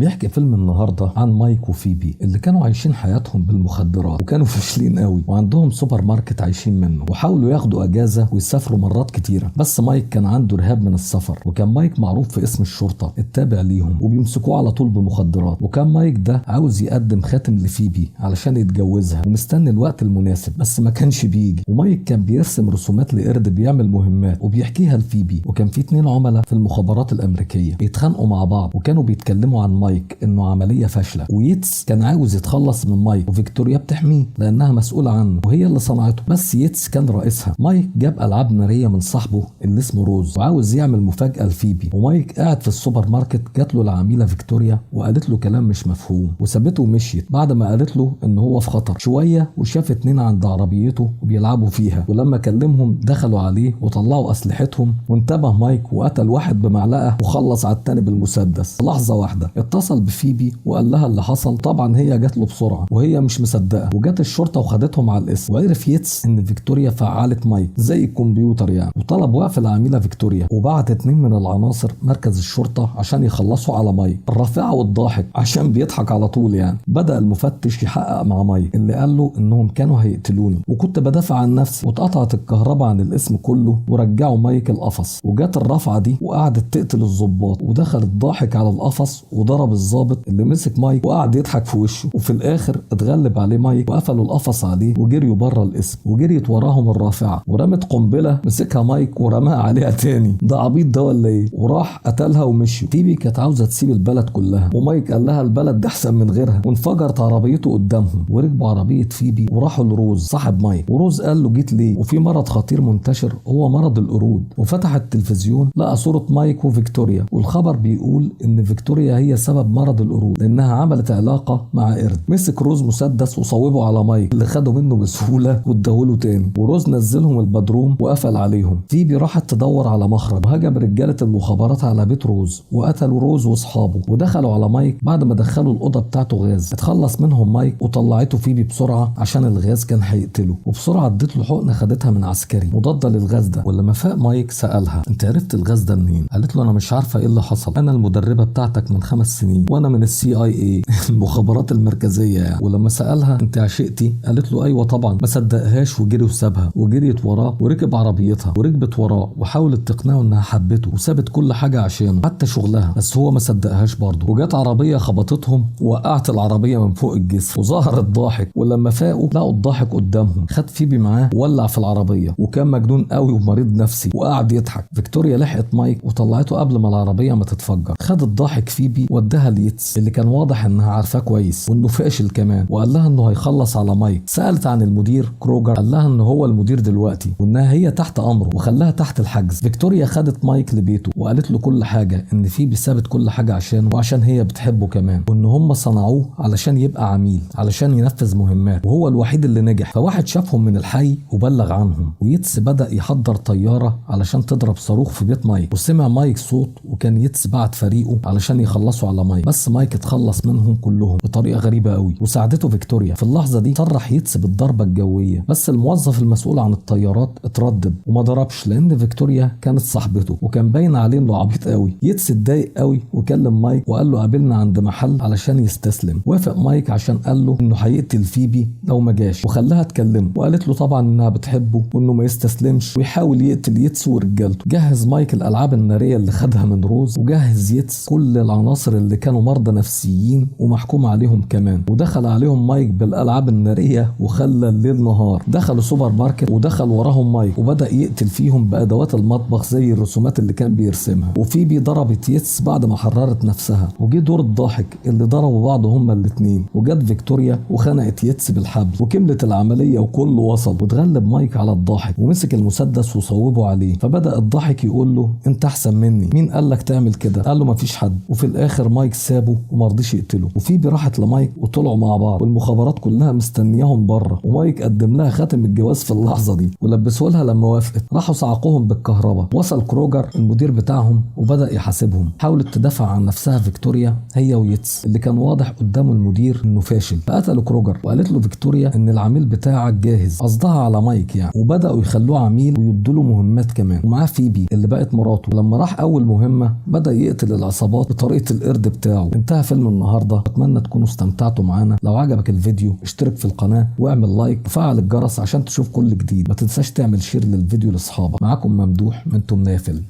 بيحكي فيلم النهارده عن مايك وفيبي اللي كانوا عايشين حياتهم بالمخدرات وكانوا فاشلين قوي وعندهم سوبر ماركت عايشين منه وحاولوا ياخدوا اجازه ويسافروا مرات كتيره، بس مايك كان عنده رهاب من السفر، وكان مايك معروف في اسم الشرطه التابع ليهم وبيمسكوه على طول بمخدرات. وكان مايك ده عاوز يقدم خاتم لفيبي علشان يتجوزها ومستني الوقت المناسب بس ما كانش بيجي. ومايك كان بيرسم رسومات لقرد بيعمل مهمات وبيحكيها لفيبي. وكان في 2 عملاء في المخابرات الامريكيه بيتخانقوا مع بعض وكانوا بيتكلموا عن مايك انه عمليه فاشله، ويتس كان عاوز يتخلص من مايك وفيكتوريا بتحميه لانها مسؤوله عنه وهي اللي صنعته، بس يتس كان رئيسها. مايك جاب العاب ناريه من صاحبه اللي اسمه روز وعاوز يعمل مفاجاه لفيبي. ومايك قاعد في السوبر ماركت جات له العميله فيكتوريا وقالت له كلام مش مفهوم وسابته ومشيت بعد ما قالت له ان هو في خطر. شويه وشاف 2 عند عربيته وبيلعبوا فيها، ولما كلمهم دخلوا عليه وطلعوا اسلحتهم، وانتبه مايك وقتل واحد بمعلقه وخلص على التاني بالمسدس. لحظه واحده اتصل بفيبي وقال لها اللي حصل. طبعا هي جات له بسرعه وهي مش مصدقه، وجات الشرطه وخدتهم على الاسم. وعرف يتس ان فيكتوريا فعلت مايك زي الكمبيوتر يعني، وطلب وقف العميله فيكتوريا وبعت 2 من العناصر مركز الشرطه عشان يخلصوا على مايك. الرافعه والضاحك عشان بيضحك على طول يعني. بدا المفتش يحقق مع مايك اللي قال له انهم كانوا هيقتلوني وكنت بدافع عن نفسي، واتقطعت الكهرباء عن الاسم كله ورجعوا مايك القفص. وجات الرافعه دي وقعدت تقتل الضباط، ودخل الضاحك على القفص وضرب الضابط اللي مسك مايك وقعد يضحك في وشه. وفي الاخر اتغلب عليه مايك وقفلوا القفص عليه وجريوا بره الاسم. وجريت وراهم الرافعه ورمت قنبله مسكها مايك ورماها عليها تاني. ده عبيط ده ولا ايه؟ وراح قتلها ومشي. فيبي كانت عاوزه تسيب البلد كلها ومايك قال لها البلد دي احسن من غيرها، وانفجرت عربيته قدامهم. وركبوا عربيه فيبي وراحوا لروز صاحب مايك. وروز قال له جيت ليه؟ وفي مرض خطير منتشر هو مرض القرود. وفتح التلفزيون لقى صوره مايك وفيكتوريا، والخبر بيقول ان فيكتوريا هي سبب مرض القرود لانها عملت علاقه مع قرد. مسك روز مسدس وصوبه على مايك اللي خده منه بسهوله واداهوله تاني. وروز نزلهم البدروم وقفل عليهم. فيبي راحت تدور على مخرج وهجم رجاله المخابرات على بيت روز وقتلوا روز واصحابه، ودخلوا على مايك بعد ما دخلوا الاوضه بتاعته غاز. اتخلص منهم مايك وطلعته فيبي بسرعه عشان الغاز كان هيقتله، وبسرعه ادت له حقنه خدتها من عسكري مضاده للغاز ده. ولما فاق مايك سالها انت عرفت الغاز ده منين؟ قالت له انا مش عارفه ايه اللي حصل، انا المدربه بتاعتك من 5 سنين وانا من CIA المخابرات المركزيه يعني. ولما سالها انت عشقتي؟ قالت له ايوه طبعا. ما صدقهاش وجري وسابها، وجريت وراه وركب عربيتها وركبت وراه وحاولت تقنعه انها حبته وسابت كل حاجه عشانه حتى شغلها، بس هو ما صدقهاش برضه. وجات عربيه خبطتهم ووقعت العربيه من فوق الجسر وظهر الضاحك. ولما فاقوا لقوا الضاحك قدامهم، خد فيبي معاه وولع في العربيه وكان مجنون قوي ومريض نفسي وقعد يضحك. فيكتوريا لحقت مايك وطلعته قبل ما العربيه ما تتفجر. خد الضاحك فيبي وداها ليتس اللي كان واضح انها عارفاه كويس وانه فاشل كمان، وقال لها انه هيخلص على مايك. سالت عن المدير كروجر، قال لها ان هو المدير دلوقتي وانها هي تحت امره وخلاها تحت الحجز. فيكتوريا خدت مايك لبيته وقالت له كل حاجه، ان فيبي سابت كل حاجه عشانه وعشان هي بتحبه كمان، وان هم صنعوه علشان يبقى عميل علشان ينفذ مهمات وهو الوحيد اللي نجح. فواحد شافهم من الحي وبلغ عنهم، ويتس بدا يحضر طياره علشان تضرب صاروخ في بيت مايك. وسمع مايك صوت وكان يتس بعت فريقه علشان يخلصوا على مايك، بس مايك اتخلص منهم كلهم بطريقه غريبه قوي وساعدته فيكتوريا. في اللحظه دي صرح يتس بالضربه الجويه، بس الموظف المسؤول عن الطيارات اتردد وما ضربش لان فيكتوريا كانت صاحبته وكان باين عليه انه عبيط قوي. يتس اتضايق قوي وكلم مايك وقال له قابلنا عند محل علشان يستسلم. وافق مايك عشان قال له انه هيقتل فيبي لو ما جاش، وخلاها تكلمه وقالت له طبعا انها بتحبه وانه ما يستسلمش ويحاول يقتل يتس ورجالته. جهز مايك الالعاب الناريه اللي خدها من روز، وجهز يتس كل العناصر اللي كانوا مرضى نفسيين ومحكوم عليهم كمان، ودخل عليهم مايك بالالعاب الناريه وخلى الليل نهار. دخلوا سوبر ماركت ودخل وراهم مايك وبدا يقتل فيهم بادوات المطبخ زي الرسومات اللي كان بيرسمها. وفيبي ضربت يتس بعد ما حررت نفسها، وجي دور الضاحك اللي ضربوا بعض هما الاثنين. وجت فيكتوريا وخنقت يتس بالحبل وكملت العمليه وكله وصل. واتغلب مايك على الضاحك ومسك المسدس وصوبه عليه. فبدا الضاحك يقول له انت احسن مني، مين قال لك تعمل كده؟ قال له مفيش حد. وفي الاخر مايك سابه وما رضيش يقتله. وفيبي راحت لمايك وطلعوا مع بعض والمخابرات كلها مستنياهم بره، ومايك قدم لها خاتم الجواز في اللحظه دي ولبسوا لها لما وافقت. راحوا صعقوهم بالكهرباء. وصل كروجر المدير بتاعهم وبدا يحاسبهم. حاولت تدافع عن نفسها فيكتوريا هي ويتس اللي كان واضح قدام المدير انه فاشل. فقتلوا كروجر وقالت له فيكتوريا ان العميل بتاعك جاهز، قصدها على مايك يعني. وبداوا يخلوه عميل ويدوا له مهمات كمان، ومعاه فيبي اللي بقت مراته. ولما راح اول مهمه بدا يقتل العصابات بطريقه القرد بتاعه. انتهى فيلم النهارده، اتمنى تكونوا استمتعتوا معانا. لو عجبك الفيديو اشترك في القناه واعمل لايك وفعل الجرس عشان تشوف كل جديد. ما تنساش تعمل شير للفيديو لاصحابك. معاكم ممدوح من تمنية فيلم.